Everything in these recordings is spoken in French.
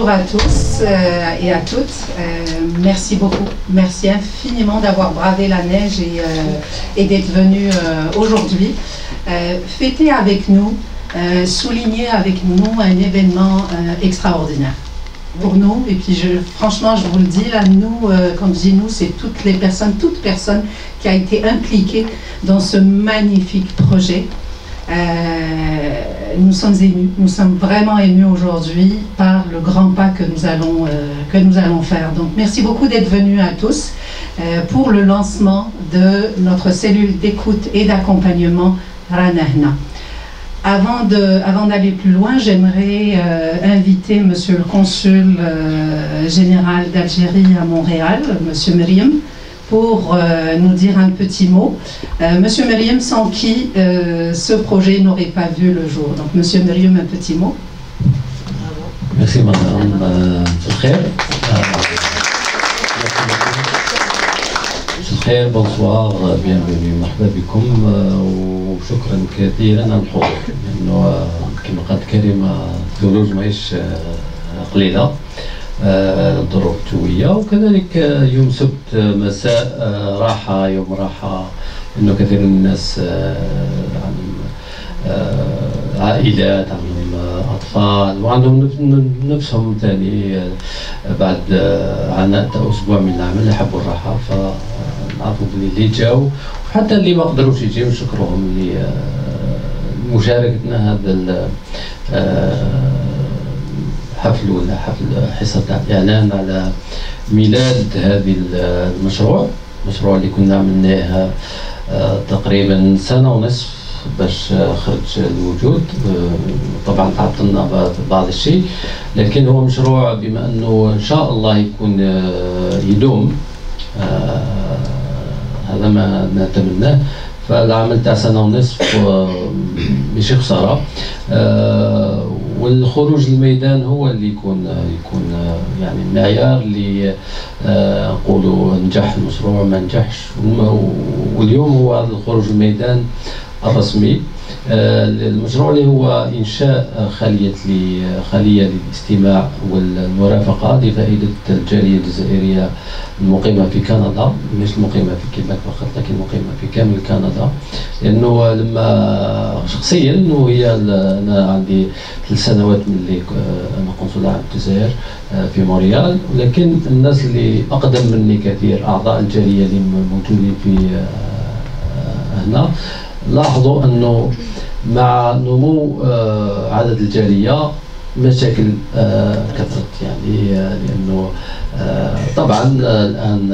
Bonjour à tous et à toutes. Merci beaucoup. Merci infiniment d'avoir bravé la neige et d'être venu aujourd'hui fêter avec nous, souligner avec nous un événement extraordinaire pour nous. Et puis franchement, je vous le dis, là, nous, quand je dis nous, c'est toute personne qui a été impliquée dans ce magnifique projet. Nous sommes émus, nous sommes vraiment émus aujourd'hui par le grand pas que nous allons faire. Donc merci beaucoup d'être venus à tous pour le lancement de notre cellule d'écoute et d'accompagnement Ranahna. Avant d'aller plus loin, j'aimerais inviter Monsieur le Consul général d'Algérie à Montréal, Monsieur Meriem, pour nous dire un petit mot. Monsieur Meriem, sans qui ce projet n'aurait pas vu le jour. Donc, Monsieur Meriem, un petit mot. Merci, Madame Khair. Bonsoir, bienvenue, مرحبا بكم وشكرا كثيرا على الحضور، لأنه كما قالت كريمة الثلوج ماهيش قليلة، الظروف الجوية، وكذلك يوم سبت مساء راحة، يوم راحة، إنه كثير من الناس عندهم عائلات، عندهم أطفال، وعندهم نفسهم ثاني بعد عناء أسبوع من العمل يحبوا الراحة، فنعرفوا اللي جاوا، وحتى اللي ما قدروش يجيو نشكرهم لمشاركتنا هذا حفل ولا حصة إعلان على ميلاد هذه المشروع اللي كنا عملناه تقريبا سنة ونصف باش خرج الوجود. طبعا تعطلنا بعض الشيء، لكن هو مشروع بما أنه إن شاء الله يكون يدوم، هذا ما نتمناه. فالعمل تاع سنة ونصف ماشي خسارة، والخروج للميدان هو اللي يكون يعني المعيار اللي نقولوا نجح المشروع ما نجحش. واليوم هو هذا الخروج للميدان الرسمي. المشروع اللي هو إنشاء خلية للاستماع والمرافقة لفائدة الجالية الجزائرية المقيمة في كندا، مش المقيمة في كيباك فقط لكن المقيمة في كامل كندا. لأنه لما شخصيا وهي أنا عندي 3 سنوات من اللي أنا قنصل عام الجزائر في مونريال، ولكن الناس اللي أقدم مني كثير أعضاء الجالية اللي موجودين في هنا لاحظوا أنه مع نمو عدد الجالية مشاكل كثرت، يعني لأنه طبعا الآن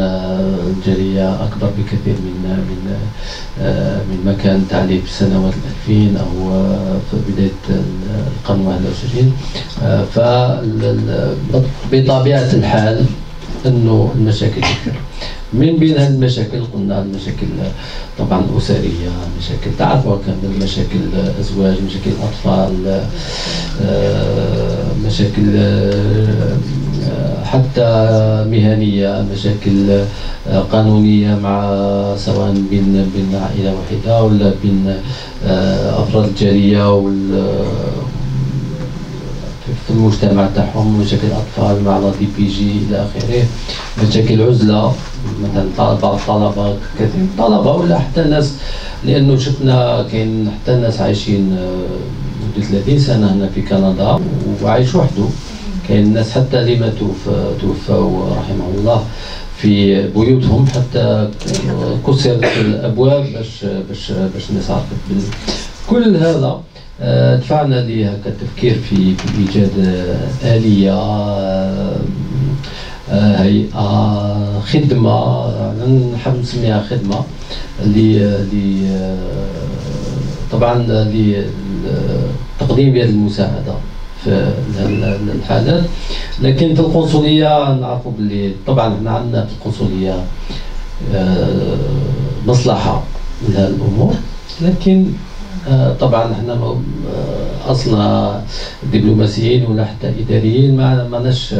الجالية أكبر بكثير من ما كان تعليق في سنوات 2000 أو في بداية القرن 21. فبطبيعة الحال أنه المشاكل كثيرة. من بين هذه المشاكل قلنا المشاكل طبعا أسرية، مشاكل تعرفوا كامل، مشاكل أزواج، مشاكل أطفال، مشاكل حتى مهنية، مشاكل قانونية مع سواء بين عائلة واحدة ولا بين أفراد الجالية في المجتمع تاعهم، مشاكل أطفال مع لا دي بي جي إلى آخره، مشاكل عزلة مثلا بعض الطلبة، كثير من الطلبة ولا حتى الناس، لأنه شفنا كاين حتى الناس عايشين مدة 30 سنة هنا في كندا وعايش وحده. كاين الناس حتى اللي ما توفوا رحمهم الله في بيوتهم، حتى كسرت الأبواب باش الناس عرفت. كل هذا دفعنا لها كالتفكير في إيجاد آلية، هيئة، خدمة، نحب نسميها خدمة طبعا لتقديم هذه المساعدة في الحالات. لكن في القنصلية نعرفوا باللي طبعا احنا عندنا في القنصلية مصلحة لهذه الأمور، لكن طبعا احنا اصلا دبلوماسيين ولا حتى اداريين ماناش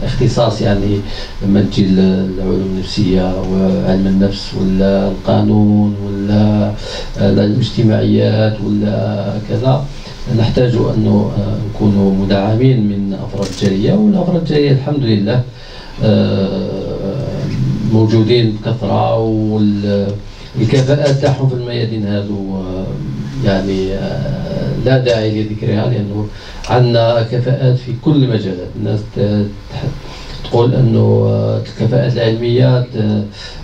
اختصاص، يعني لما تجي العلوم النفسيه وعلم النفس ولا القانون ولا الاجتماعيات ولا كذا، نحتاج أنه نكونوا مدعمين من أفراد الجالية، والأفراد الجالية الحمد لله موجودين بكثرة، والكفاءات تاعهم في الميادين هذو يعني لا داعي لذكرها، لأنه عندنا كفاءات في كل المجالات. الناس تقول أنه الكفاءات العلمية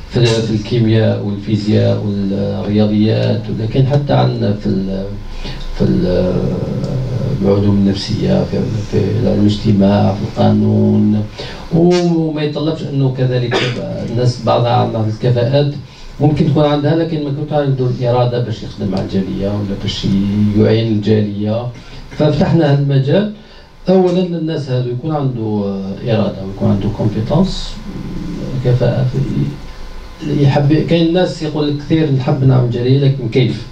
في الكيمياء والفيزياء والرياضيات، لكن حتى عندنا في العلوم النفسية، في علم الاجتماع، في القانون، وما يتطلبش انه كذلك الناس بعضها عندها الكفاءات ممكن تكون عندها، لكن ما يكون عنده الإرادة باش يخدم مع الجالية ولا باش يعين الجالية. ففتحنا هذا المجال اولا للناس هذو يكون عنده إرادة ويكون عنده كومبيتونس، كفاءة يحب. كاين الناس يقول لك كثير نحب نعمل جالية لكن كيف؟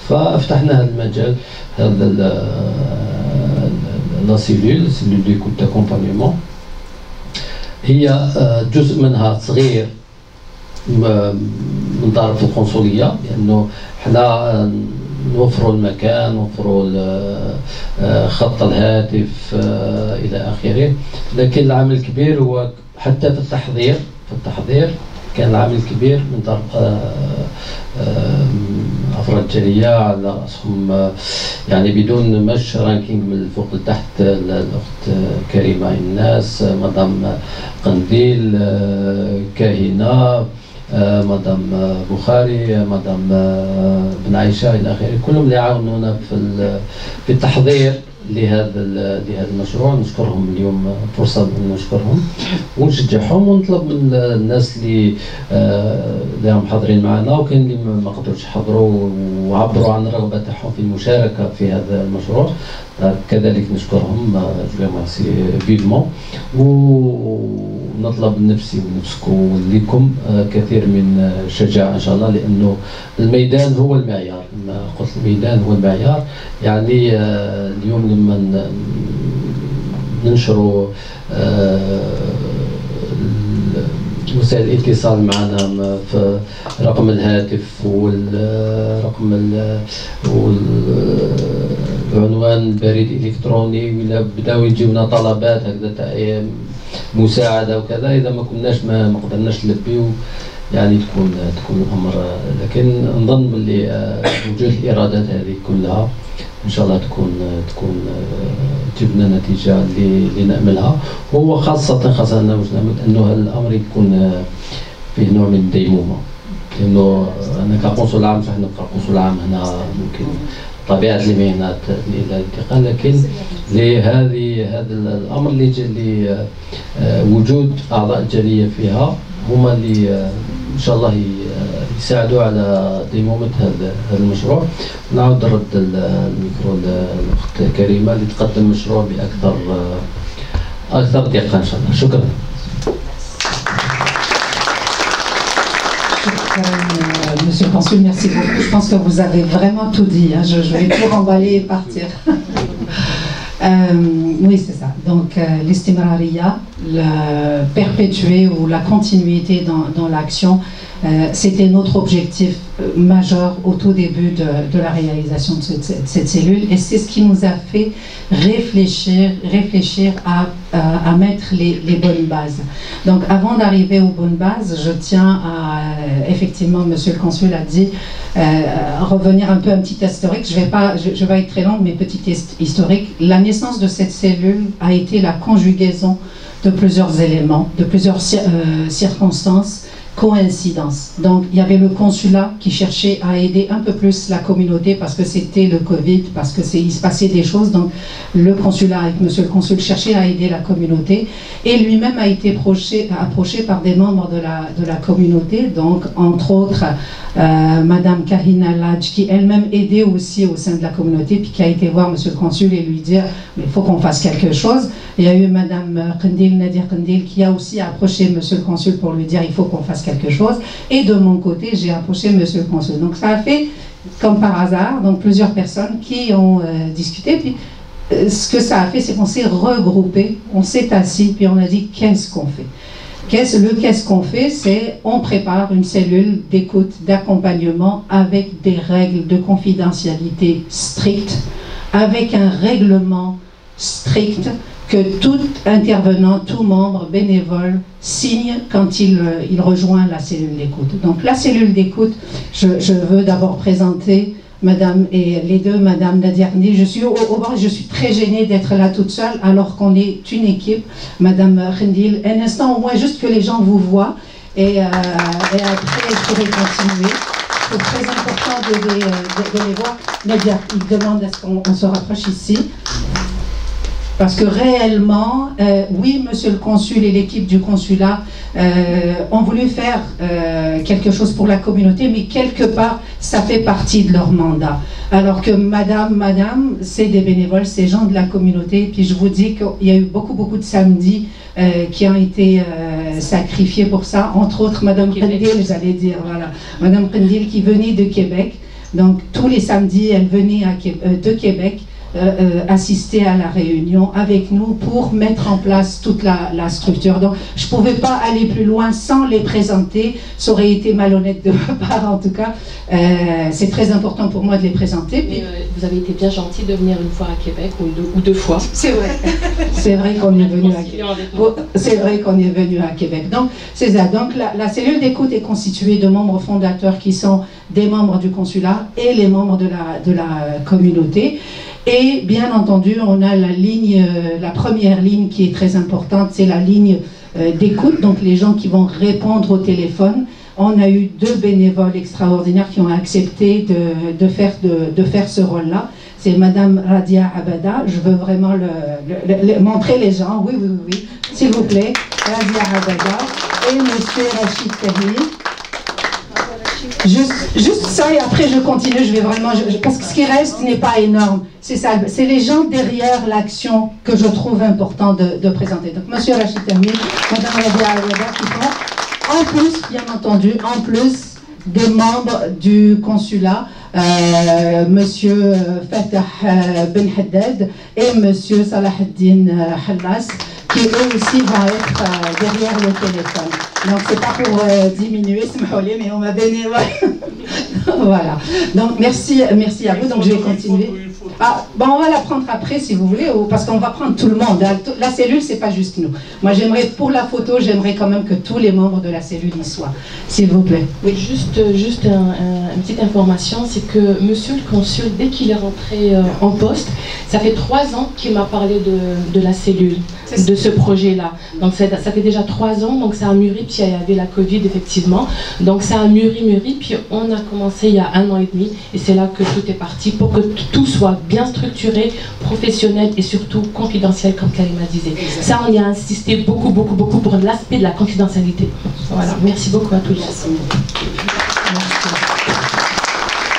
ففتحنا هذا المجال، هذا لا سيلول ديكوت داكومبانيمون، هي جزء منها صغير من طرف القنصلية، لأنه احنا نوفروا المكان، نوفروا خط الهاتف إلى آخره، لكن العمل الكبير هو حتى في التحضير كان العمل الكبير من طرف أفراد الجالية على رأسهم، يعني بدون مش رانكينج من الفوق لتحت، الأخت كريمة الناس، مدام قنديل، كاهنة، مدام بخاري، مدام بن عائشة إلى آخره، كلهم اللي يعاونونا في التحضير لهذا المشروع. نشكرهم اليوم، فرصة أن نشكرهم ونشجعهم، ونطلب من الناس اللي راهم حاضرين معنا وكان اللي ما قدروش يحضروا وعبروا عن الرغبة تاعهم في المشاركة في هذا المشروع، كذلك نشكرهم فيفمون، ونطلب من نفسي ونفسكم وليكم كثير من الشجاعة إن شاء الله، لأنه الميدان هو المعيار. ما قلت الميدان هو المعيار، يعني اليوم لما ننشروا وسائل الاتصال معنا في رقم الهاتف والرقم والعنوان البريد الالكتروني، ولا بداو يجيونا طلبات هكذا مساعده وكذا، اذا ما كناش ما قدرناش نلبيو يعني تكون الامر. لكن نظن باللي وجود الارادات هذه كلها ان شاء الله تكون جبنا نتيجه اللي ناملها، وهو خاصه انا مش نامل انه الامر يكون فيه نوع من الديمومه، لانه انا كقنصل عام فاحنا كقنصل عام هنا ممكن طبيعه المهنات الى الانتقال، لكن هذا الامر اللي وجود اعضاء الجاليه فيها هما اللي ان شاء الله يساعدوا على ديمومة هذا المشروع. نعود نرد الميكرو للاخت كريمه اللي تقدم مشروع باكثر دقه ان شاء الله. شكرا. Monsieur le Consul, merci beaucoup. Je pense que vous avez vraiment tout dit. Hein. Je vais tout remballer et partir. Oui, c'est ça. Donc, l'istimrariya, la perpétuer ou la continuité dans l'action, c'était notre objectif majeur au tout début de la réalisation de cette cellule, et c'est ce qui nous a fait réfléchir à mettre les bonnes bases. Donc, avant d'arriver aux bonnes bases, je tiens à, effectivement, Monsieur le Consul a dit, revenir un peu un petit historique. Je vais être très longue, mais petit historique. La naissance de cette cellule a été la conjugaison de plusieurs éléments, de plusieurs circonstances, coïncidence. Donc il y avait le consulat qui cherchait à aider un peu plus la communauté parce que c'était le Covid, parce que il se passait des choses. Donc le consulat avec Monsieur le Consul cherchait à aider la communauté, et lui-même a été approché par des membres de la communauté, donc entre autres Madame Kahina Ladj, qui elle-même aidait aussi au sein de la communauté, puis qui a été voir Monsieur le Consul et lui dire mais il faut qu'on fasse quelque chose. Il y a eu Madame Nadir Qandil qui a aussi approché Monsieur le Consul pour lui dire il faut qu'on fasse quelque chose, et de mon côté j'ai approché Monsieur le Consul. Donc ça a fait comme par hasard, donc plusieurs personnes qui ont discuté, puis ce que ça a fait, c'est qu'on s'est regroupé, on s'est assis, puis on a dit qu'est-ce qu'on fait. Qu'est-ce qu'on fait, c'est on prépare une cellule d'écoute, d'accompagnement avec des règles de confidentialité strictes, avec un règlement strict que tout intervenant, tout membre bénévole signe quand il rejoint la cellule d'écoute. Donc la cellule d'écoute, je veux d'abord présenter Madame et les deux, Madame Nadiarni. Je suis je suis très gênée d'être là toute seule alors qu'on est une équipe. Madame Khendil, un instant au moins juste que les gens vous voient et après je pourrai continuer. C'est très important de les voir. Nadia, il demande à ce qu'on se rapproche ici. Parce que réellement, oui, monsieur le consul et l'équipe du consulat ont voulu faire quelque chose pour la communauté, mais quelque part, ça fait partie de leur mandat. Alors que madame, c'est des bénévoles, c'est gens de la communauté. Puis je vous dis qu'il y a eu beaucoup de samedis qui ont été sacrifiés pour ça. Entre autres, madame Khendil, j'allais dire, voilà. Madame Khendil qui venait de Québec. Donc tous les samedis, elle venait de Québec. Assister à la réunion avec nous pour mettre en place toute la structure. Donc, je ne pouvais pas aller plus loin sans les présenter. Ça aurait été malhonnête de ma part, en tout cas. C'est très important pour moi de les présenter. Puis, vous avez été bien gentil de venir une fois à Québec ou deux fois. C'est vrai. C'est vrai qu'on est venu à Québec. C'est vrai qu'on est venu à Québec. Donc, c'est ça. Donc, la cellule d'écoute est constituée de membres fondateurs qui sont des membres du consulat et les membres de la communauté. Et bien entendu, on a la première ligne qui est très importante, c'est la ligne d'écoute, donc les gens qui vont répondre au téléphone. On a eu 2 bénévoles extraordinaires qui ont accepté de faire ce rôle-là. C'est Madame Radia Abada, je veux vraiment montrer les gens, oui, s'il vous plaît, Radia Abada, et Monsieur Rachid Tahir. Juste ça et après je continue, je vais vraiment, parce que ce qui reste n'est pas énorme, c'est ça, c'est les gens derrière l'action que je trouve important de présenter. Donc Monsieur Rachid Tahir, Madame Radia Abada qui font, en plus, bien entendu, en plus des membres du consulat, Monsieur Fatah Ben Haddad et Monsieur Salahuddin Hallas, qui eux aussi vont être derrière le téléphone. Donc c'est pas pour diminuer, mais on m'a bénévole. Voilà. Donc merci à vous. Donc je vais continuer. Ah, bon, on va la prendre après si vous voulez, parce qu'on va prendre tout le monde. La cellule, c'est pas juste nous. Moi, j'aimerais, pour la photo, j'aimerais quand même que tous les membres de la cellule y soient, s'il vous plaît. Oui, juste une petite information, c'est que monsieur le consul, dès qu'il est rentré en poste, ça fait 3 ans qu'il m'a parlé de la cellule, de ce projet-là. Donc ça fait déjà 3 ans, donc ça a mûri, puis il y avait la Covid, effectivement. Donc ça a mûri, puis on a commencé il y a 1 an et demi, et c'est là que tout est parti, pour que tout soit bien structuré, professionnel et surtout confidentiel, comme Karima disait. Ça, on y a insisté beaucoup pour l'aspect de la confidentialité. Voilà, merci beaucoup à tous.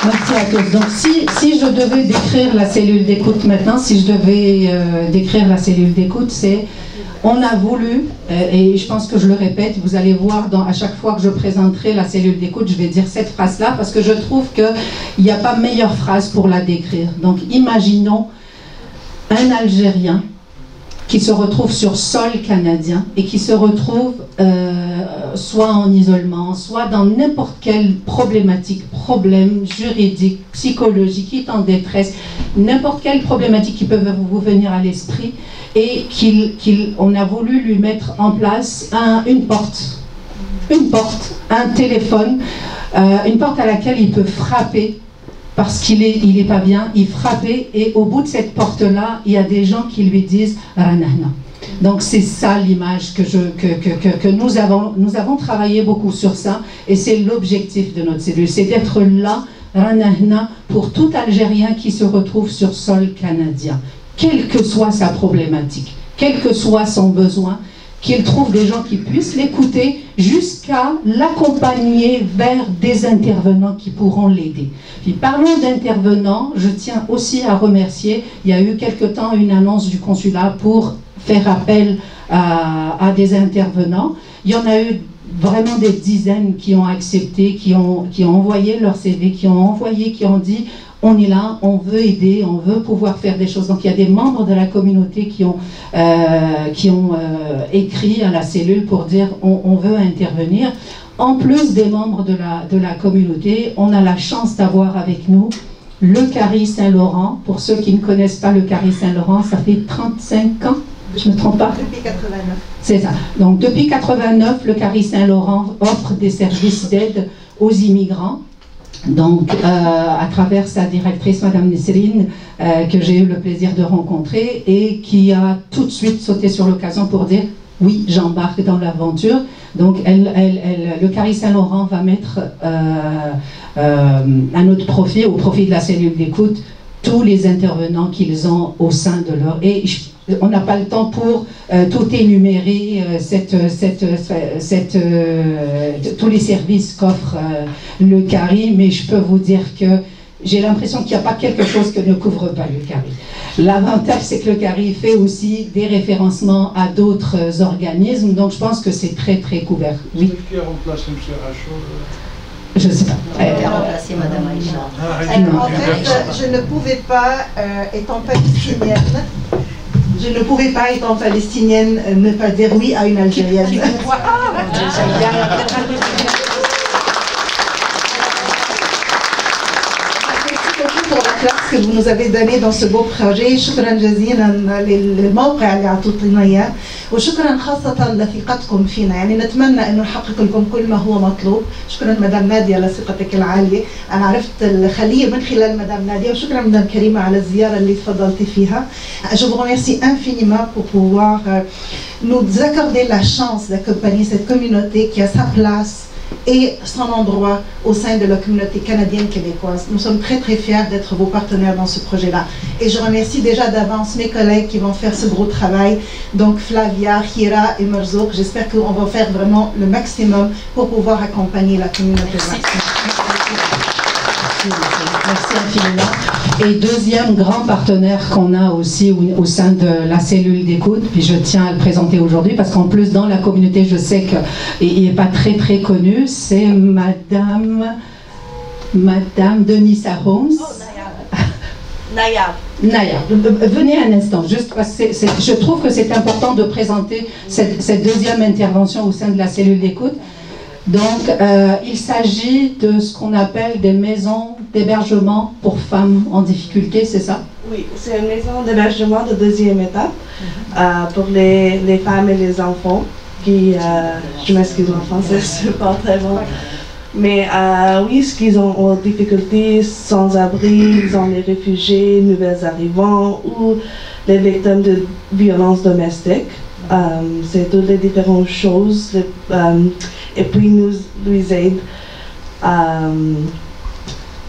Merci à tous. Donc si je devais décrire la cellule d'écoute maintenant, décrire la cellule d'écoute, c'est on a voulu, et je pense que je le répète, vous allez voir à chaque fois que je présenterai la cellule d'écoute, je vais dire cette phrase-là parce que je trouve qu'il n'y a pas meilleure phrase pour la décrire. Donc imaginons un Algérien qui se retrouve sur sol canadien et qui se retrouve soit en isolement, soit dans n'importe quelle problématique, problème juridique, psychologique, qui est en détresse, n'importe quelle problématique qui peut vous venir à l'esprit, et on a voulu lui mettre en place une porte, un téléphone, une porte à laquelle il peut frapper parce qu'il est pas bien, il frappait, et au bout de cette porte-là, il y a des gens qui lui disent « Ranahna ». Donc c'est ça l'image que nous avons travaillé beaucoup sur ça, et c'est l'objectif de notre cellule, c'est d'être là, Ranahna, pour tout Algérien qui se retrouve sur sol canadien, quelle que soit sa problématique, quel que soit son besoin, qu'il trouve des gens qui puissent l'écouter jusqu'à l'accompagner vers des intervenants qui pourront l'aider. Puis parlons d'intervenants, je tiens aussi à remercier, il y a eu quelque temps une annonce du consulat pour faire appel à des intervenants. Il y en a eu vraiment des dizaines qui ont accepté, qui ont envoyé leur CV, qui ont dit on est là, on veut aider, on veut pouvoir faire des choses. Donc il y a des membres de la communauté qui ont écrit à la cellule pour dire on veut intervenir. En plus des membres de la communauté, on a la chance d'avoir avec nous le Carré Saint-Laurent. Pour ceux qui ne connaissent pas le Carré Saint-Laurent, ça fait 35 ans, je ne me trompe pas? Depuis 89. C'est ça. Donc depuis 89, le Carré Saint-Laurent offre des services d'aide aux immigrants. Donc, à travers sa directrice, Madame Nesrine, que j'ai eu le plaisir de rencontrer et qui a tout de suite sauté sur l'occasion pour dire « oui, j'embarque dans l'aventure ». Donc, le Carré Saint-Laurent va mettre à notre profit, au profit de la cellule d'écoute, tous les intervenants qu'ils ont au sein de leur... Et on n'a pas le temps pour tout énumérer, tous les services qu'offre le Carré, mais je peux vous dire que j'ai l'impression qu'il n'y a pas quelque chose que ne couvre pas le Carré. L'avantage, c'est que le Carré fait aussi des référencements à d'autres organismes, donc je pense que c'est très très couvert. Oui. Qui a remplacé M. Rachaud? Je ne sais pas. Remplacer Madame Aïcha. En fait, je ne pouvais pas, étant palestinienne, ne pas dire oui à une Algérienne. Pour la classe que vous nous avez donnée dans ce beau projet. شكرا جزيلا للموقع اللي عطيتونا اياه وشكرا خاصة لثقتكم فينا، يعني نتمنى انه نحقق لكم كل ما هو مطلوب. شكرا مدام نادية على ثقتك العالية، انا عرفت الخلية من خلال مدام نادية، وشكرا مدام كريمة على الزيارة اللي تفضلتي فيها. Je vous remercie infiniment pour pouvoir nous accorder la chance d'accompagner cette communauté qui a sa place et son endroit au sein de la communauté canadienne québécoise. Nous sommes très très fiers d'être vos partenaires dans ce projet-là. Et je remercie déjà d'avance mes collègues qui vont faire ce gros travail, donc Flavia, Hira et Merzouk. J'espère qu'on va faire vraiment le maximum pour pouvoir accompagner la communauté. Merci infiniment. Et deuxième grand partenaire qu'on a aussi au sein de la cellule d'écoute, puis je tiens à le présenter aujourd'hui parce qu'en plus dans la communauté je sais qu'il n'est pas très très connu, c'est Madame Denisa Holmes. Naya, venez un instant, juste parce que je trouve que c'est important de présenter cette deuxième intervention au sein de la cellule d'écoute. Donc, il s'agit de ce qu'on appelle des maisons d'hébergement pour femmes en difficulté, c'est ça? Oui, c'est une maison d'hébergement de deuxième étape pour les femmes et les enfants qui, je m'excuse en français, c'est pas très bon. Mais oui, ce qu'ils ont en difficulté, sans-abri, ils ont les réfugiés, nouvelles arrivants ou les victimes de violences domestiques. C'est toutes les différentes choses. Et puis nous aide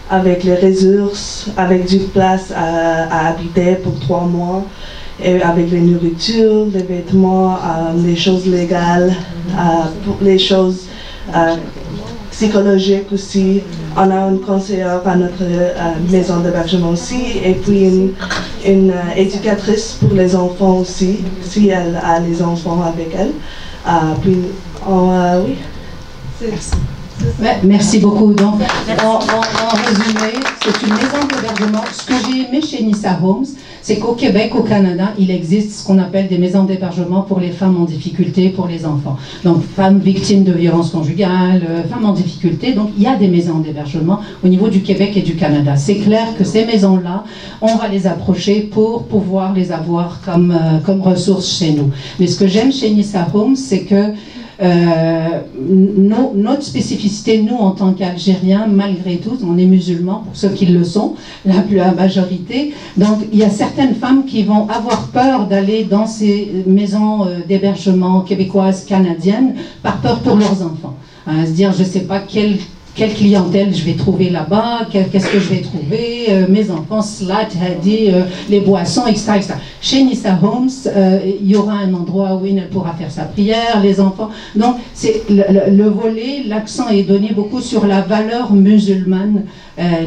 avec les ressources, avec du place à habiter pour 3 mois, et avec les nourritures, les vêtements, les choses légales, les choses psychologiques aussi. On a une conseillère à notre maison d'hébergement aussi, et puis une éducatrice pour les enfants aussi, si elle a les enfants avec elle. Puis, oui. Merci beaucoup. Donc, en résumé, c'est une maison d'hébergement. Ce que j'ai aimé chez Nissa Homes, c'est qu'au Québec, au Canada, il existe ce qu'on appelle des maisons d'hébergement pour les femmes en difficulté, pour les enfants. Donc, femmes victimes de violences conjugales, femmes en difficulté. Donc, il y a des maisons d'hébergement au niveau du Québec et du Canada. C'est clair que ces maisons-là, on va les approcher pour pouvoir les avoir comme ressources chez nous. Mais ce que j'aime chez Nissa Homes, c'est que notre spécificité, nous en tant qu'Algériens, malgré tout, on est musulmans pour ceux qui le sont, la majorité, donc il y a certaines femmes qui vont avoir peur d'aller dans ces maisons d'hébergement québécoises, canadiennes, par peur pour leurs enfants, à se dire je ne sais pas quelle clientèle je vais trouver là-bas, qu'est-ce que je vais trouver, mes enfants, slat, hadi, les boissons, etc., etc. Chez Nissa Homes, il y aura un endroit où elle pourra faire sa prière, les enfants. Donc, c'est le volet, l'accent est donné beaucoup sur la valeur musulmane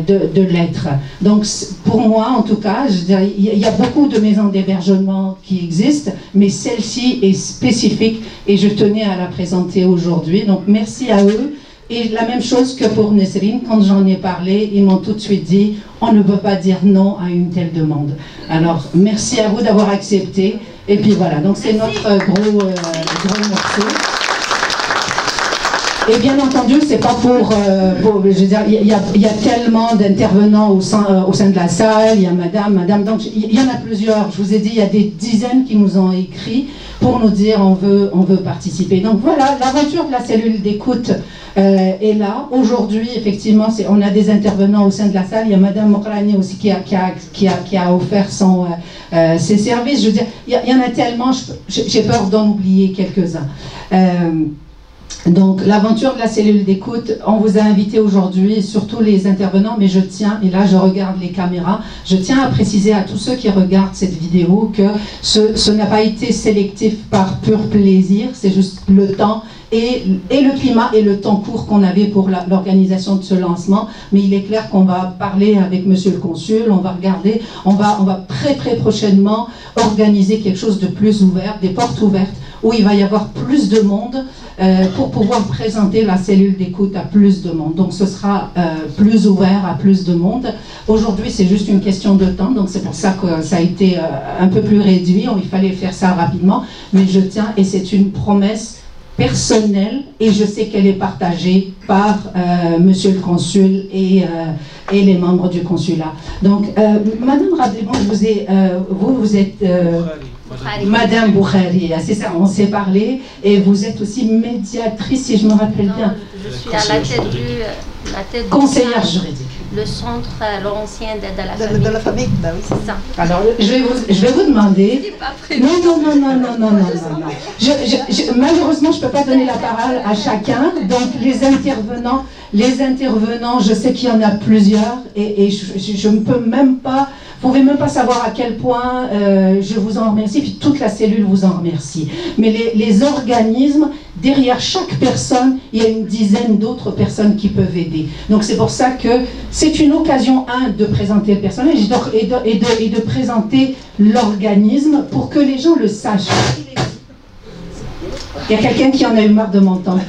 de l'être. Donc, pour moi, en tout cas, je dirais, il y a beaucoup de maisons d'hébergement qui existent, mais celle-ci est spécifique et je tenais à la présenter aujourd'hui. Donc, merci à eux. Et la même chose que pour Nesrine, quand j'en ai parlé, ils m'ont tout de suite dit « on ne peut pas dire non à une telle demande ». Alors, merci à vous d'avoir accepté. Et puis voilà, donc c'est notre gros morceau. Et bien entendu, c'est pas pour je veux dire, il y a tellement d'intervenants au sein de la salle, il y a madame, donc il y en a plusieurs. Je vous ai dit, il y a des dizaines qui nous ont écrit pour nous dire on veut participer. Donc voilà, l'aventure de la cellule d'écoute est là. Aujourd'hui, effectivement, on a des intervenants au sein de la salle. Il y a madame Mokrani aussi qui a offert ses services. Je veux dire, il y en a tellement, j'ai peur d'en oublier quelques-uns. Donc l'aventure de la cellule d'écoute, on vous a invité aujourd'hui, surtout les intervenants, mais je tiens, et là je regarde les caméras, je tiens à préciser à tous ceux qui regardent cette vidéo que ce n'a pas été sélectif par pur plaisir, c'est juste le temps et le climat et le temps court qu'on avait pour l'organisation de ce lancement. Mais il est clair qu'on va parler avec monsieur le consul, on va regarder, on va très prochainement organiser quelque chose de plus ouvert, des portes ouvertes, où il va y avoir plus de monde pour pouvoir présenter la cellule d'écoute à plus de monde. Donc ce sera plus ouvert à plus de monde. Aujourd'hui, c'est juste une question de temps, donc c'est pour ça que ça a été un peu plus réduit. Il fallait faire ça rapidement, mais je tiens, et c'est une promesse personnelle, et je sais qu'elle est partagée par monsieur le consul et les membres du consulat. Donc, madame Rabdibon, vous êtes... Madame Boukhari, c'est ça, on s'est parlé, et vous êtes aussi médiatrice, si je me rappelle bien. Je suis à la tête du conseillère juridique. Le centre Laurentien d'aide à la famille. De la famille, bah oui. C'est ça. Alors, je vais vous demander... Non. Malheureusement, je ne peux pas donner la parole à chacun, donc les intervenants, je sais qu'il y en a plusieurs, et je ne peux même pas... Vous ne pouvez même pas savoir à quel point je vous en remercie, puis toute la cellule vous en remercie. Mais les organismes, derrière chaque personne, il y a une dizaine d'autres personnes qui peuvent aider. Donc c'est pour ça que c'est une occasion, de présenter le personnage et de présenter l'organisme pour que les gens le sachent. Il y a quelqu'un qui en a eu marre de m'entendre.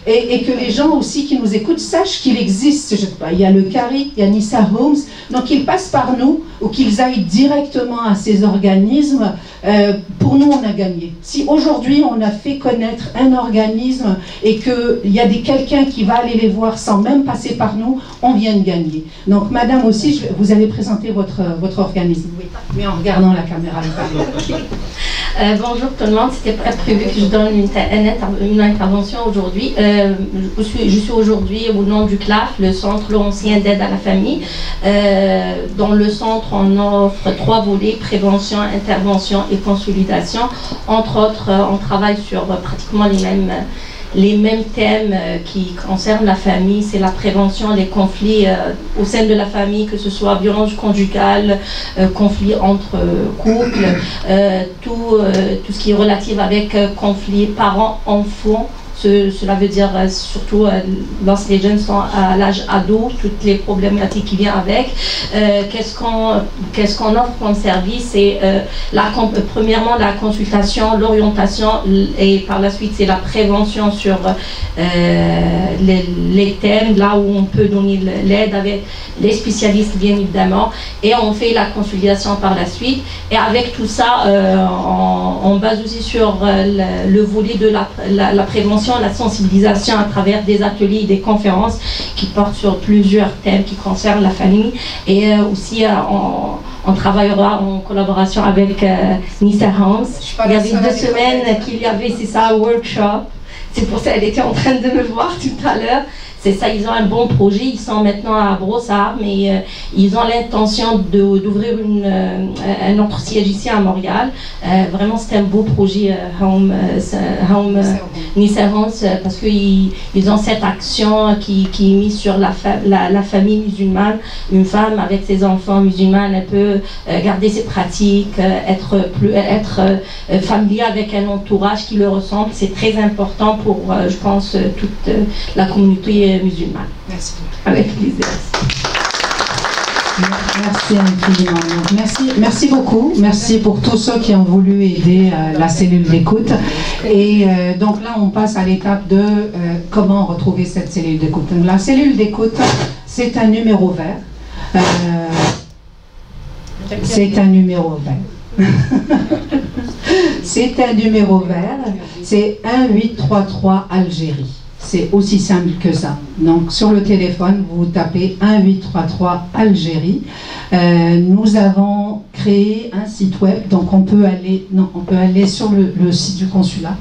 Et que les gens aussi qui nous écoutent sachent qu'il existe. Je sais pas, il y a le CARI, il y a Nissa Homes, donc qu'ils passent par nous ou qu'ils aillent directement à ces organismes. Pour nous, on a gagné. Si aujourd'hui on a fait connaître un organisme et qu'il y a quelqu'un qui va aller les voir sans même passer par nous, on vient de gagner. Donc madame aussi, vous allez présenter votre organisme. Oui, mais en regardant la caméra. Bonjour tout le monde, c'était pas prévu que je donne une intervention aujourd'hui. Je suis aujourd'hui au nom du CLAF, le Centre Laurentien d'aide à la famille. Dans le centre, on offre 3 volets, prévention, intervention et consolidation. Entre autres, on travaille sur pratiquement les mêmes thèmes qui concernent la famille. C'est la prévention des conflits au sein de la famille, que ce soit violence conjugale, conflits entre couples, tout ce qui est relatif avec conflits parents-enfants. Cela veut dire surtout lorsque les jeunes sont à l'âge ado, toutes les problématiques qui viennent avec. Qu'est-ce qu'on offre comme service? C'est premièrement la consultation, l'orientation, et par la suite c'est la prévention sur les thèmes, là où on peut donner l'aide avec les spécialistes bien évidemment, et on fait la consolidation par la suite. Et avec tout ça, on base aussi sur le volet de la prévention, la sensibilisation à travers des ateliers et des conférences qui portent sur plusieurs thèmes qui concernent la famille. Et aussi on travaillera en collaboration avec Nissa Homes. Il y avait 2 semaines qu'il y avait, c'est ça, un workshop. C'est pour ça qu'elle était en train de me voir tout à l'heure. C'est ça, ils ont un bon projet, ils sont maintenant à Brossard, mais ils ont l'intention d'ouvrir un autre siège ici à Montréal. Vraiment, c'est un beau projet, Nissa Homes, parce qu'ils ont cette action qui est mise sur la famille musulmane. Une femme avec ses enfants musulmans, elle peut garder ses pratiques, être familière avec un entourage qui le ressemble. C'est très important pour, je pense, toute la communauté musulmane. Merci. Avec plaisir. Merci infiniment. Merci beaucoup. Merci pour tous ceux qui ont voulu aider la cellule d'écoute. Et donc là, on passe à l'étape de comment retrouver cette cellule d'écoute. La cellule d'écoute, c'est un numéro vert. C'est un numéro vert. C'est un numéro vert, c'est 1833 Algérie. C'est aussi simple que ça. Donc sur le téléphone, vous tapez 1833 Algérie. Nous avons créé un site web, donc on peut aller sur le site du consulat.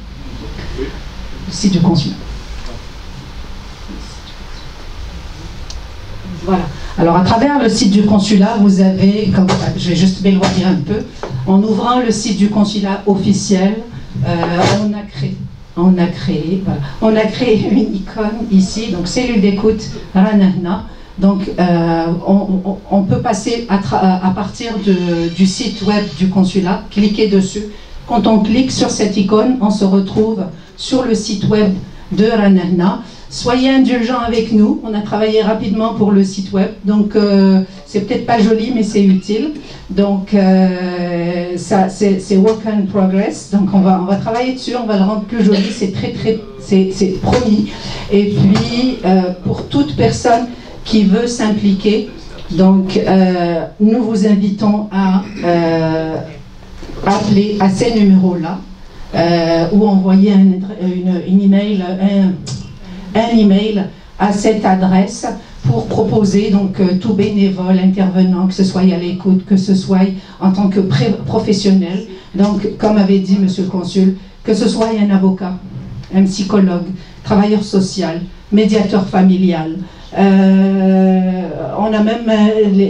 Le site du consulat. Voilà. Alors à travers le site du consulat, vous avez, comme je vais juste m'éloigner un peu, en ouvrant le site du consulat officiel, on a créé une icône ici, donc cellule d'écoute Ranahna. Donc on peut passer à partir du site web du consulat, cliquer dessus. Quand on clique sur cette icône, on se retrouve sur le site web de Ranahna. Soyez indulgents avec nous, on a travaillé rapidement pour le site web, donc c'est peut-être pas joli mais c'est utile. Donc c'est work in progress, donc on va travailler dessus, on va le rendre plus joli, c'est promis. Et puis pour toute personne qui veut s'impliquer, donc nous vous invitons à appeler à ces numéros-là ou envoyer un email à cette adresse pour proposer donc tout bénévole, intervenant, que ce soit à l'écoute, que ce soit en tant que professionnel. Donc, comme avait dit Monsieur le Consul, que ce soit un avocat, un psychologue, travailleur social, médiateur familial. On a même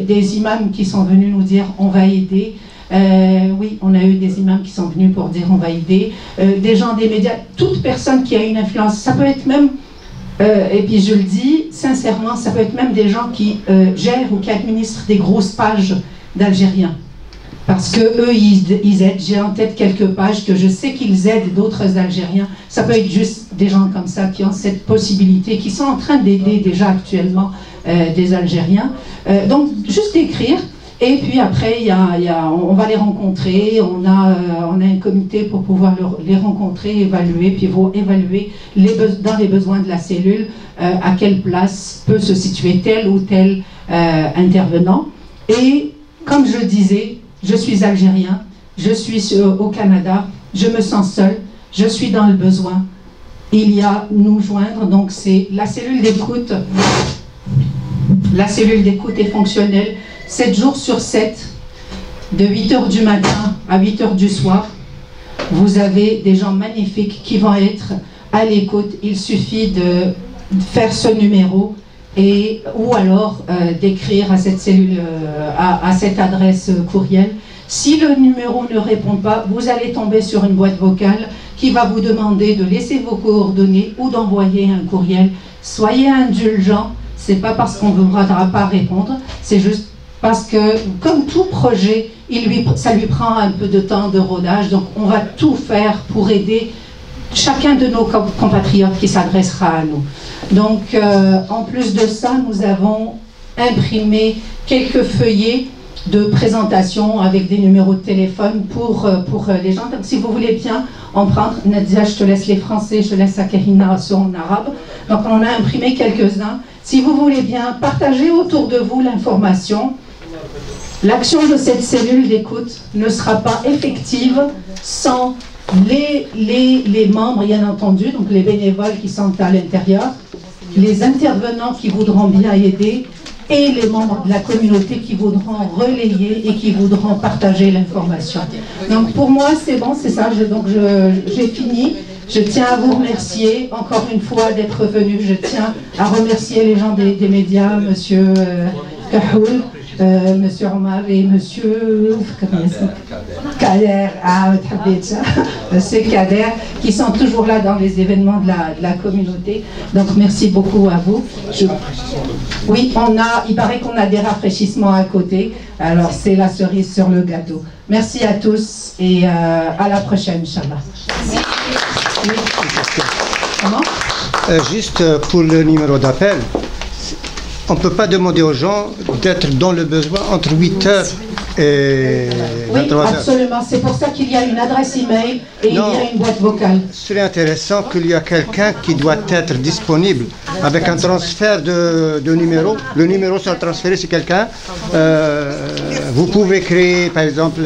des imams qui sont venus nous dire on va aider. Oui, on a eu des imams qui sont venus pour dire on va aider. Des gens des médias, toute personne qui a une influence, ça peut être même et puis je le dis sincèrement, ça peut être même des gens qui gèrent ou qui administrent des grosses pages d'Algériens. Parce que eux, ils aident. J'ai en tête quelques pages que je sais qu'ils aident d'autres Algériens. Ça peut être juste des gens comme ça qui ont cette possibilité, qui sont en train d'aider déjà actuellement des Algériens. Donc juste écrire. Et puis après, on va les rencontrer, on a un comité pour pouvoir les rencontrer, évaluer, puis évaluer dans les besoins de la cellule, à quelle place peut se situer tel ou tel intervenant. Et comme je disais, je suis algérien, je suis au Canada, je me sens seul, je suis dans le besoin. Il y a nous joindre, donc c'est la cellule d'écoute. La cellule d'écoute est fonctionnelle 7 jours sur 7, de 8h du matin à 8h du soir. Vous avez des gens magnifiques qui vont être à l'écoute. Il suffit de faire ce numéro ou alors d'écrire à cette cellule, à cette adresse courriel. Si le numéro ne répond pas, vous allez tomber sur une boîte vocale qui va vous demander de laisser vos coordonnées ou d'envoyer un courriel. Soyez indulgents, c'est pas parce qu'on ne voudra pas répondre, c'est juste parce que, comme tout projet, ça lui prend un peu de temps de rodage, donc on va tout faire pour aider chacun de nos compatriotes qui s'adressera à nous. Donc, en plus de ça, nous avons imprimé quelques feuillets de présentation avec des numéros de téléphone pour les gens. Donc, si vous voulez bien en prendre, Nadia, je te laisse les français, je te laisse Akahina en arabe. Donc, on a imprimé quelques-uns. Si vous voulez bien, partagez autour de vous l'information. L'action de cette cellule d'écoute ne sera pas effective sans les membres, bien entendu, donc les bénévoles qui sont à l'intérieur, les intervenants qui voudront bien aider et les membres de la communauté qui voudront relayer et qui voudront partager l'information. Donc pour moi, c'est bon, c'est ça. J'ai fini. Je tiens à vous remercier encore une fois d'être venu. Je tiens à remercier les gens des médias, Monsieur Kahoul, Monsieur Omar et Monsieur Kader, Monsieur Kader, qui sont toujours là dans les événements de la communauté. Donc merci beaucoup à vous. Oui, il paraît qu'on a des rafraîchissements à côté. Alors c'est la cerise sur le gâteau. Merci à tous et à la prochaine, Inch'Allah. Oui. Comment ? Juste pour le numéro d'appel, on ne peut pas demander aux gens d'être dans le besoin entre 8h et Oui, 23 heures. absolument. C'est pour ça qu'il y a une adresse email et il y a une boîte vocale. Ce serait intéressant qu'il y a quelqu'un qui doit être disponible avec un transfert de numéro. Le numéro sera transféré sur quelqu'un. Vous pouvez créer, par exemple,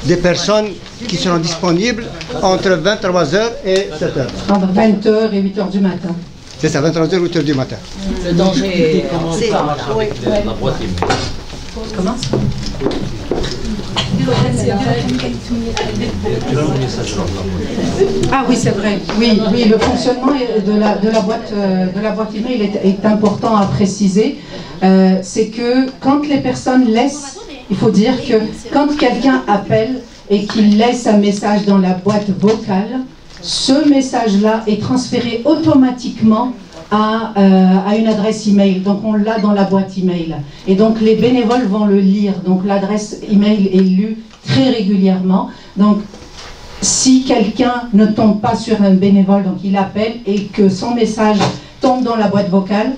des personnes qui seront disponibles entre 23h et 7h. Entre 20h et 8h du matin. C'est ça, 23h et 8h du matin. Le danger commence par la boîte email. Comment ça? Ah oui, c'est vrai. Oui, oui, le fonctionnement de la boîte email est important à préciser. C'est que quand les personnes laissent, il faut dire que quand quelqu'un appelle et qu'il laisse un message dans la boîte vocale, ce message-là est transféré automatiquement à une adresse email. Donc on l'a dans la boîte email. Et donc les bénévoles vont le lire. Donc l'adresse email est lue très régulièrement. Donc si quelqu'un ne tombe pas sur un bénévole, donc il appelle et que son message tombe dans la boîte vocale,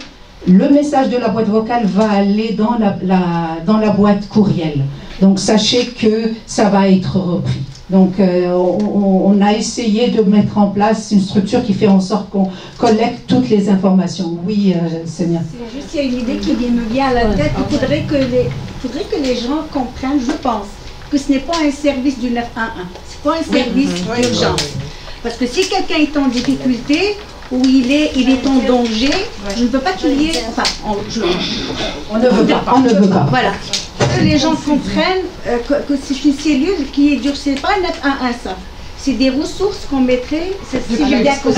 le message de la boîte vocale va aller dans la boîte courriel. Donc sachez que ça va être repris. Donc on a essayé de mettre en place une structure qui fait en sorte qu'on collecte toutes les informations. Oui, Sonia. C'est juste, il y a une idée qui me vient à la tête. Il faudrait que les gens comprennent, je pense, que ce n'est pas un service du 911. Ce n'est pas un service d'urgence. Parce que si quelqu'un est en difficulté, ou il est en danger, je ne veux pas qu'il y ait... Enfin, on ne veut pas. Voilà. Que les gens comprennent que c'est une cellule qui est dure. Ce n'est pas un 911, ça. C'est des ressources qu'on mettrait, si j'ai bien compris.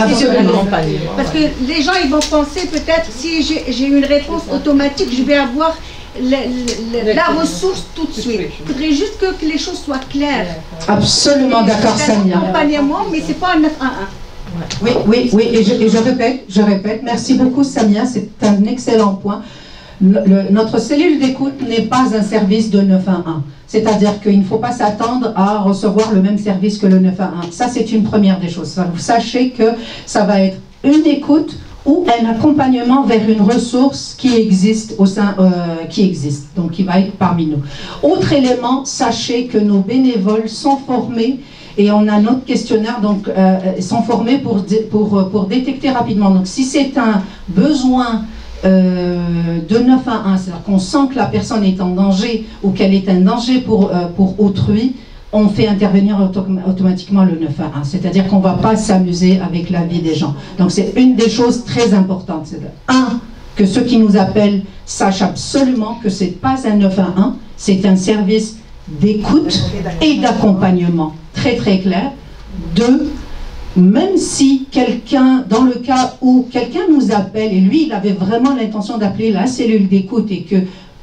Parce que les gens, ils vont penser peut-être, si j'ai une réponse automatique, je vais avoir la ressource tout de suite. Il faudrait juste que les choses soient claires. Absolument d'accord, Samia. Accompagnement, mais ce n'est pas un 911. Oui, et je répète, merci beaucoup Samia, c'est un excellent point. Notre cellule d'écoute n'est pas un service de 911, c'est-à-dire qu'il ne faut pas s'attendre à recevoir le même service que le 911. Ça, c'est une première des choses. Vous sachez que ça va être une écoute ou un accompagnement vers une ressource qui existe donc qui va être parmi nous. Autre élément, sachez que nos bénévoles sont formés. Et on a notre questionnaire, donc sont formés pour détecter rapidement. Donc si c'est un besoin de 911, c'est-à-dire qu'on sent que la personne est en danger ou qu'elle est un danger pour autrui, on fait intervenir automatiquement le 911. C'est-à-dire qu'on ne va pas s'amuser avec la vie des gens. Donc c'est une des choses très importantes. C'est que ceux qui nous appellent sachent absolument que ce n'est pas un 911, c'est un service d'écoute et d'accompagnement. Très très clair. 2, même si quelqu'un, dans le cas où quelqu'un nous appelle, et lui il avait vraiment l'intention d'appeler la cellule d'écoute et que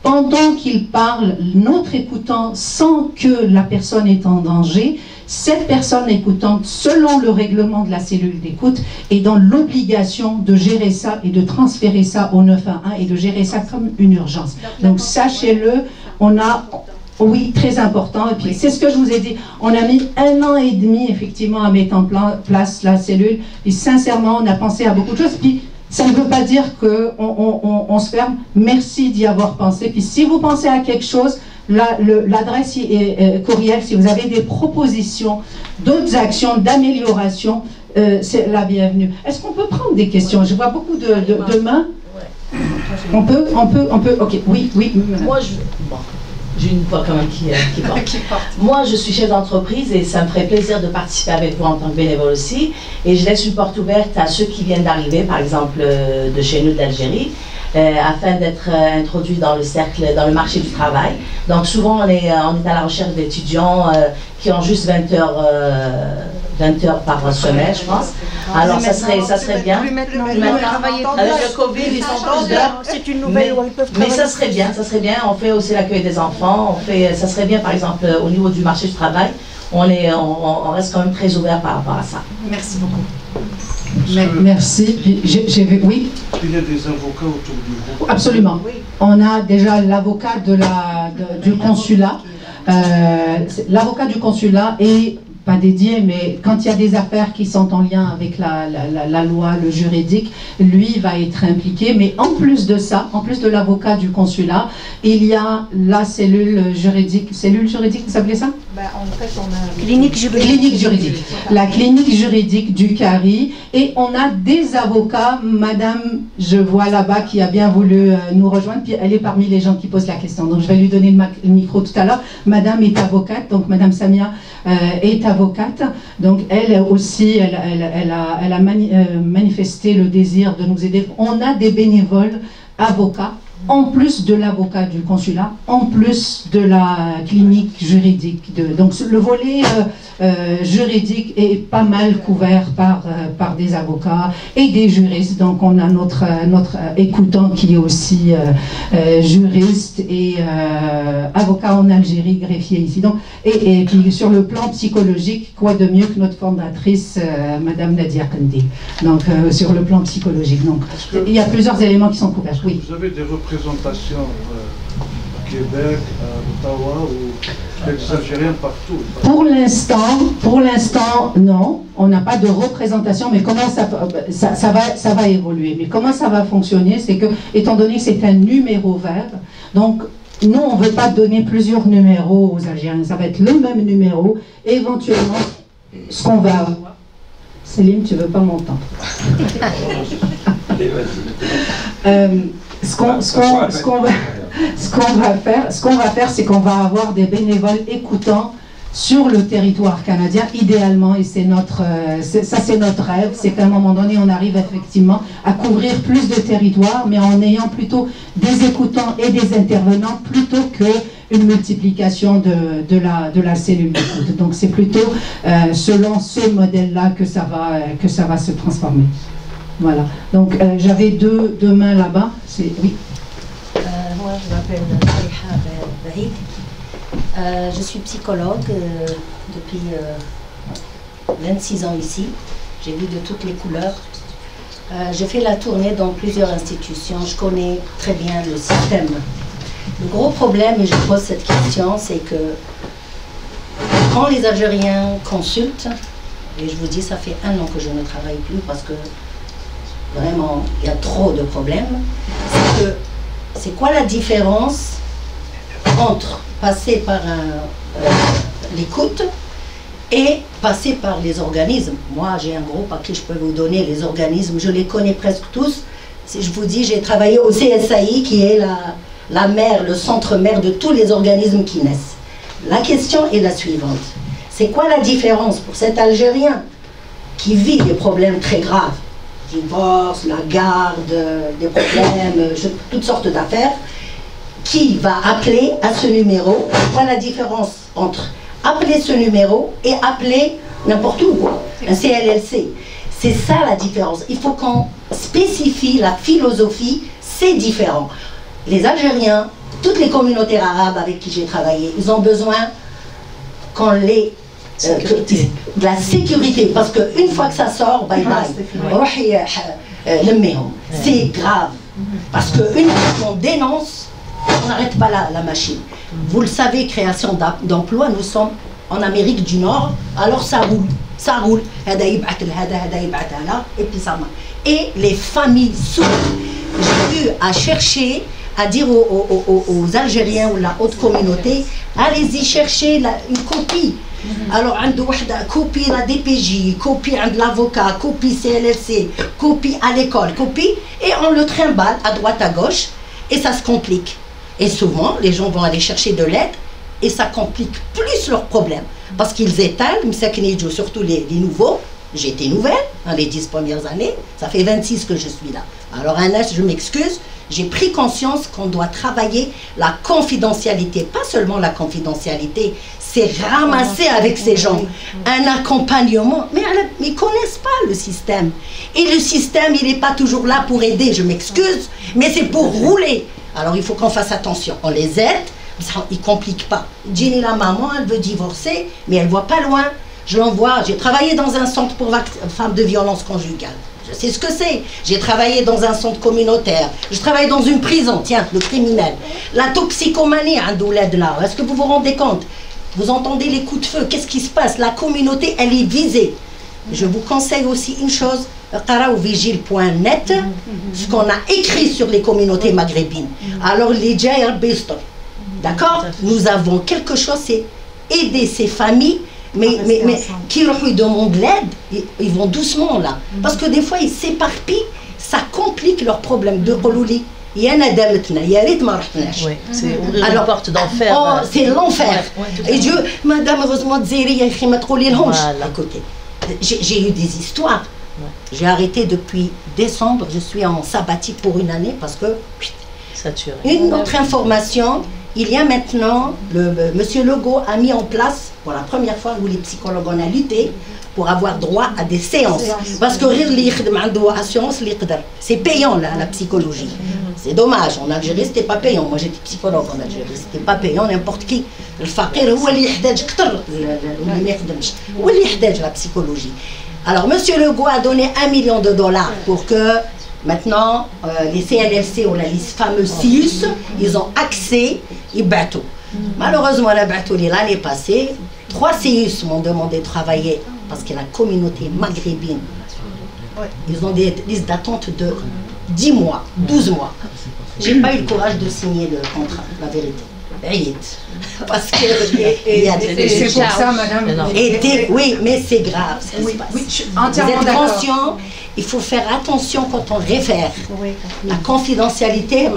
pendant qu'il parle, notre écoutant sent que la personne est en danger, cette personne écoutante, selon le règlement de la cellule d'écoute, est dans l'obligation de gérer ça et de transférer ça au 911 et de gérer ça comme une urgence. Donc sachez-le, on a... Oui, très important. Et puis, c'est ce que je vous ai dit. On a mis 1 an et demi, effectivement, à mettre en place la cellule. Et sincèrement, on a pensé à beaucoup de choses. Puis, ça ne veut pas dire qu'on se ferme. Merci d'y avoir pensé. Puis, si vous pensez à quelque chose, l'adresse courriel, si vous avez des propositions, d'autres actions d'amélioration, c'est la bienvenue. Est-ce qu'on peut prendre des questions? Je vois beaucoup de mains. On peut. Ok, oui. Moi, j'ai une voix quand même qui porte. Moi, je suis chef d'entreprise et ça me ferait plaisir de participer avec vous en tant que bénévole aussi. Et je laisse une porte ouverte à ceux qui viennent d'arriver, par exemple de chez nous, d'Algérie, afin d'être introduits dans le cercle, dans le marché du travail. Donc souvent, on est à la recherche d'étudiants qui ont juste 20 heures par semaine, je pense. Alors ça serait bien. Avec le Covid, ils sont plus d'heures. C'est une nouvelle où ils peuvent mais ça serait bien. On fait aussi l'accueil des enfants. Ça serait bien, par exemple, au niveau du marché du travail. On reste quand même très ouvert par rapport à ça. Merci beaucoup. Merci. Oui. Il y a des avocats autour du groupe. Absolument. On a déjà l'avocat du consulat. L'avocat du consulat et pas dédié, mais quand il y a des affaires qui sont en lien avec la loi, le juridique, lui va être impliqué. Mais en plus de ça, en plus de l'avocat du consulat, il y a la cellule juridique, vous appelez ça? En fait, on a clinique juridique. La clinique juridique du CARI. Et on a des avocats. Madame, je vois là-bas, qui a bien voulu nous rejoindre. Puis elle est parmi les gens qui posent la question. Donc je vais lui donner le micro tout à l'heure. Madame est avocate. Donc Madame Samia est avocate. Donc elle aussi, elle a manifesté le désir de nous aider. On a des bénévoles avocats, en plus de l'avocat du consulat, en plus de la clinique juridique. Donc le volet juridique est pas mal couvert par des avocats et des juristes. Donc on a notre écoutant qui est aussi juriste et avocat en Algérie, greffier ici. Donc, et puis sur le plan psychologique, quoi de mieux que notre fondatrice, Madame Nadia Kendi. Donc sur le plan psychologique. Donc il y a plusieurs éléments qui sont couverts. Oui. Vous avez des représentations à Québec, à Ottawa, ou des Algériens partout? Pour l'instant, non. On n'a pas de représentation, mais comment ça va évoluer. Mais comment ça va fonctionner, c'est que, étant donné que c'est un numéro vert, donc nous, on ne veut pas donner plusieurs numéros aux Algériens. Ça va être le même numéro. Éventuellement, ce qu'on va... Céline, tu ne veux pas m'entendre. Ce qu'on va faire, c'est qu'on va avoir des bénévoles écoutants sur le territoire canadien, idéalement, et c'est notre rêve, c'est qu'à un moment donné, on arrive effectivement à couvrir plus de territoires, mais en ayant plutôt des écoutants et des intervenants, plutôt qu'une multiplication de la cellule d'écoute. Donc c'est plutôt selon ce modèle-là que ça va se transformer. Voilà. Donc j'avais deux mains là-bas. Oui. Moi, je m'appelle Saliha Bahid. Je suis psychologue depuis 26 ans ici. J'ai vu de toutes les couleurs. J'ai fait la tournée dans plusieurs institutions. Je connais très bien le système. Le gros problème, et je pose cette question, c'est que quand les Algériens consultent, et je vous dis, ça fait 1 an que je ne travaille plus parce que vraiment, il y a trop de problèmes, c'est quoi la différence entre passer par l'écoute et passer par les organismes? Moi, j'ai un gros paquet, je peux vous donner les organismes, je les connais presque tous. Si je vous dis, j'ai travaillé au CSAI, qui est la mère, le centre mère de tous les organismes qui naissent. La question est la suivante. C'est quoi la différence pour cet Algérien qui vit des problèmes très graves, divorce, la garde, des problèmes, toutes sortes d'affaires, qui va appeler à ce numéro? Quoi la différence entre appeler ce numéro et appeler n'importe où, un CLLC? C'est ça la différence. Il faut qu'on spécifie la philosophie, c'est différent. Les Algériens, toutes les communautés arabes avec qui j'ai travaillé, ils ont besoin qu'on les... de la sécurité, parce qu'une fois que ça sort, bye bye. C'est grave. Parce qu'une fois qu'on dénonce, on n'arrête pas la machine. Vous le savez, création d'emplois, nous sommes en Amérique du Nord, alors ça roule. Ça roule. Et puis ça marche. Et les familles souffrent. J'ai eu à chercher, à dire aux Algériens ou la haute communauté, allez-y chercher une copie. Alors, copie la DPJ, copie de l'avocat, copie CLFC, copie à l'école, copie, et on le trimballe à droite, à gauche, et ça se complique. Et souvent, les gens vont aller chercher de l'aide, et ça complique plus leurs problèmes. Parce qu'ils étalent, surtout les nouveaux. J'étais nouvelle dans les 10 premières années, ça fait 26 que je suis là. Alors, je m'excuse, j'ai pris conscience qu'on doit travailler la confidentialité, pas seulement la confidentialité, c'est ramasser avec ces gens un accompagnement, mais ils ne connaissent pas le système. Et le système, il n'est pas toujours là pour aider, je m'excuse, mais c'est pour rouler. Alors il faut qu'on fasse attention, on les aide, ils ne compliquent pas. Jenny, la maman, elle veut divorcer, mais elle ne voit pas loin. Je l'envoie, j'ai travaillé dans un centre pour femmes de violence conjugale. Je sais ce que c'est. J'ai travaillé dans un centre communautaire. Je travaille dans une prison, tiens, le criminel. La toxicomanie, un douleur de là. Est-ce que vous vous rendez compte? Vous entendez les coups de feu, qu'est-ce qui se passe? La communauté, elle est visée. Je vous conseille aussi une chose, qaraouvigile.net, ce qu'on a écrit sur les communautés maghrébines. Alors, les Jair Bistor, d'accord? Nous avons quelque chose, c'est aider ces familles, mais qui demandent l'aide, ils vont doucement là. Parce que des fois, ils s'éparpillent, ça complique leurs problèmes de Rolouli. C'est ouvrir une porte d'enfer. Oh, c'est l'enfer. Et Dieu, madame, heureusement, j'ai eu des histoires. J'ai arrêté depuis décembre, je suis en sabbatique pour une année parce que... Une autre information, il y a maintenant, Monsieur Legault a mis en place, pour la première fois où les psychologues ont lutté, pour avoir droit à des séances. Parce que c'est payant la psychologie. C'est dommage, en Algérie c'était pas payant. Moi j'étais psychologue en Algérie, c'était pas payant n'importe qui. Le fakir, هو اللي يحتاج كتر واللي ما يخدمش. هو اللي يحتاج la psychologie. Alors Monsieur Legault a donné $1 million pour que maintenant les CNLC ou les fameux CIUS, ils ont accès, ils battent. Malheureusement, l'année passée, 3 CIUS m'ont demandé de travailler parce que la communauté maghrébine, ils ont des listes d'attente de 10 mois, 12 mois. J'ai pas eu le courage de signer le contrat, la vérité. Parce que il y a des... C'est pour ça, madame. Oui, mais c'est grave ce qui se passe. Oui, je suis entièrement Vous êtes d'accord. conscient, il faut faire attention quand on réfère. La confidentialité,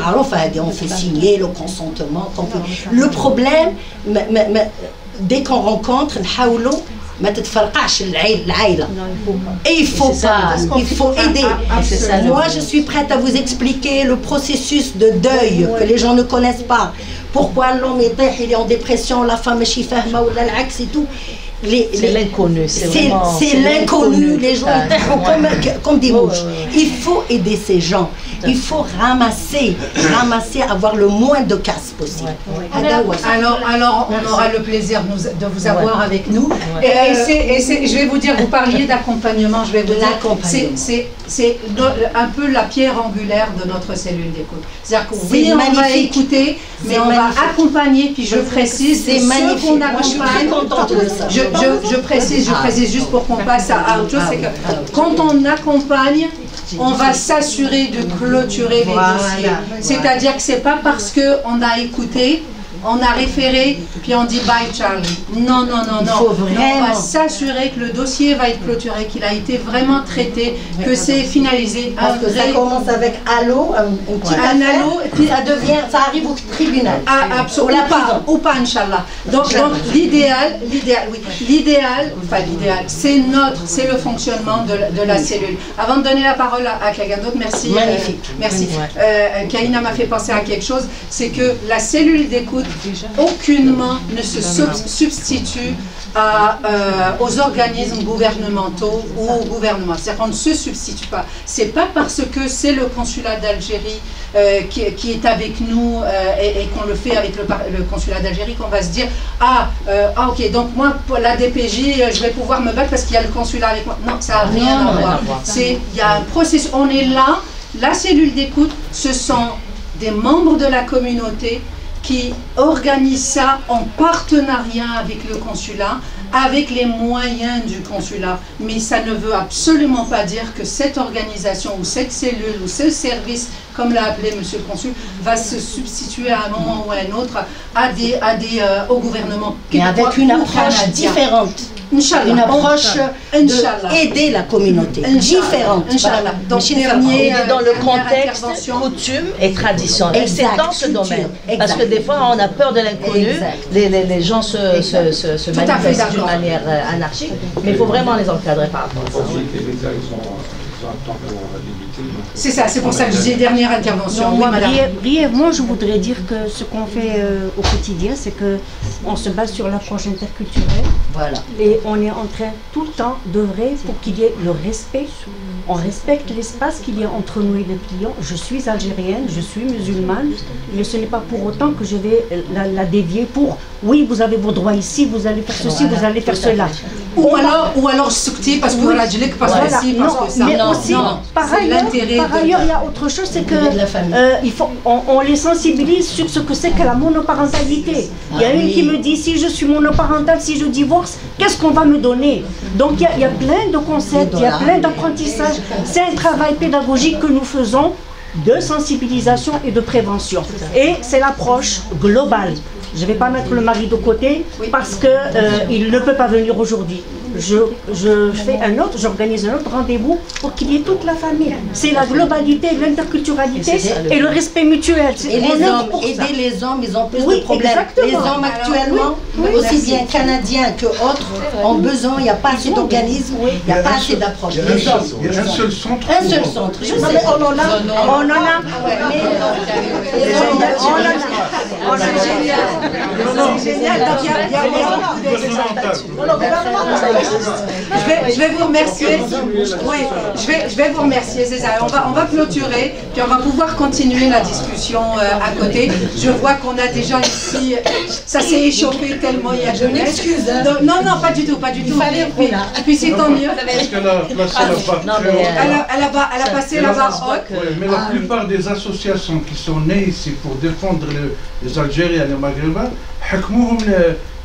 on fait signer le consentement. Le problème, dès qu'on rencontre, et il faut pas, il faut aider. Moi, je suis prête à vous expliquer le processus de deuil que les gens ne connaissent pas. Pourquoi l'homme il est en dépression, la femme est ferma ou l'axe et tout. C'est l'inconnu. C'est l'inconnu. Les gens comme des mouches. Il faut aider ces gens. Il faut ramasser, avoir le moins de casse possible. Alors, on aura le plaisir de vous avoir avec nous. Et je vais vous dire, vous parliez d'accompagnement, je vais vous dire, c'est un peu la pierre angulaire de notre cellule d'écoute. C'est-à-dire que oui, on va écouter, mais on va accompagner, puis je précise, c'est magnifique. Qu'on accompagne, je suis très contente de ça. Je précise juste pour qu'on passe à autre chose, c'est que quand on accompagne, on va s'assurer de clôturer les dossiers. C'est-à-dire que c'est pas parce qu'on a écouté, on a référé, puis on dit bye Charlie. Non. On va s'assurer que le dossier va être clôturé, qu'il a été vraiment traité, que c'est finalisé. Parce que ça commence avec allô, un petit allô, et puis ça arrive au tribunal. Absolument. Ou pas, Inch'Allah. Donc l'idéal, c'est le fonctionnement de la cellule. Avant de donner la parole à quelqu'un d'autre, merci. Magnifique. Merci. Kaina m'a fait penser à quelque chose, c'est que la cellule d'écoute aucunement ne se substitue aux organismes gouvernementaux ou au gouvernement. C'est-à-dire qu'on ne se substitue pas. C'est pas parce que c'est le consulat d'Algérie qui est avec nous et qu'on le fait avec le consulat d'Algérie qu'on va se dire ok, donc moi pour la DPJ je vais pouvoir me battre parce qu'il y a le consulat avec moi. Non, ça n'a rien à voir. Il y a un processus. On est là, la cellule d'écoute, ce sont des membres de la communauté qui organise ça en partenariat avec le consulat, avec les moyens du consulat. Mais ça ne veut absolument pas dire que cette organisation ou cette cellule ou ce service, comme l'a appelé Monsieur le Consul, va se substituer à un moment ou à un autre au gouvernement. Mais avec une approche différente. Inch'Allah. Une approche d'aider la communauté différente. Inch'Allah. Donc, dans le contexte coutume et tradition. Et c'est dans ce domaine. Parce que des fois, on a peur de l'inconnu. Les gens se manifestent d'une manière anarchique. Mais il faut vraiment les encadrer par rapport à ça. C'est ça, c'est pour ça que je dis dernière intervention. Moi, brièvement, je voudrais dire que ce qu'on fait au quotidien, c'est qu'on se base sur l'approche interculturelle. Voilà. Et on est en train tout le temps d'œuvrer pour qu'il y ait le respect on respecte l'espace qu'il y a entre nous et les clients. Je suis algérienne, je suis musulmane, mais ce n'est pas pour autant que je vais la dévier pour oui, vous avez vos droits ici, vous allez faire ceci, vous allez faire cela. Ou alors secter parce que voilà, parce que si, parce que ça. Mais aussi, par ailleurs, il y a autre chose, c'est que on les sensibilise sur ce que c'est que la monoparentalité. Il y a une qui me dit, si je suis monoparentale, si je divorce, qu'est-ce qu'on va me donner? Donc il y a plein de concepts, il y a plein d'apprentissages. C'est un travail pédagogique que nous faisons de sensibilisation et de prévention. Et c'est l'approche globale. Je ne vais pas mettre le mari de côté parce qu'il ne peut pas venir aujourd'hui. Je fais j'organise un autre rendez-vous pour qu'il y ait toute la famille. C'est la globalité, l'interculturalité et le respect mutuel. Et les hommes, aider les hommes, ils ont plus de problèmes. Exactement. Les hommes actuellement, aussi bien canadiens que autres, ont besoin, il n'y a pas assez d'organismes, il n'y a pas assez d'approche. Il y a un seul centre. Un seul centre. Je sais. On en a. C'est génial. Je vais vous remercier. Oui, je vais vous remercier, César. On va clôturer, puis on va pouvoir continuer la discussion à côté. Je vois qu'on a déjà ici, ça s'est échauffé tellement il y a de m'excuse. Non, pas du tout, pas du tout. Puis c'est tant mieux. Parce qu'elle a placé la barre. Elle a passé la barre haute. Mais la plupart des associations qui sont nées ici pour défendre les Algériens et les Maghrébins,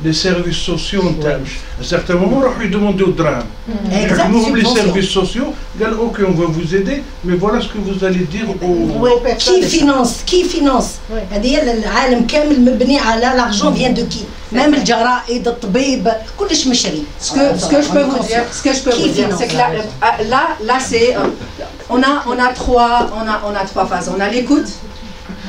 les services sociaux, à un certain moment, on lui demandé au drame. Les services sociaux, ok, on va vous aider, mais voilà ce que vous allez dire aux personnes. Qui finance l'argent vient de qui? Même le jara'id, le tabib, كلش مشري. Ce que je peux vous dire, c'est que là c'est on a trois phases. On a l'écoute,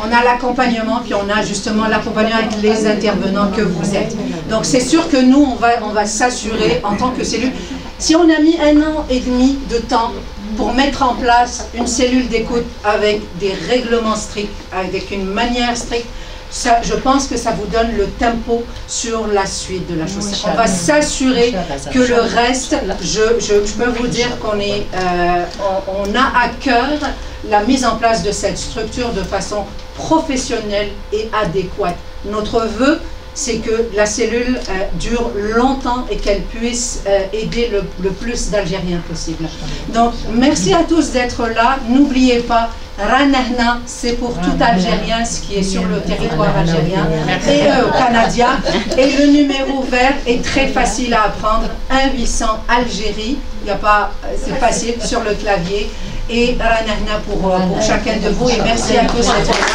on a l'accompagnement, puis on a justement l'accompagnement avec les intervenants que vous êtes. Donc c'est sûr que nous, on va s'assurer en tant que cellule. Si on a mis 1 an et demi de temps pour mettre en place une cellule d'écoute avec des règlements stricts, avec une manière stricte, ça, je pense que ça vous donne le tempo sur la suite de la chose. On va s'assurer que le reste, je peux vous dire on a à cœur la mise en place de cette structure de façon professionnelle et adéquate. Notre vœu, c'est que la cellule dure longtemps et qu'elle puisse aider le plus d'Algériens possible. Donc, merci à tous d'être là. N'oubliez pas, Ranahna, c'est pour tout Algérien, ce qui est sur le territoire algérien et canadien. Et le numéro vert est très facile à apprendre, 1-800 Algérie. C'est facile sur le clavier. Et Ranahna pour chacun de vous. Et merci à tous d'être là.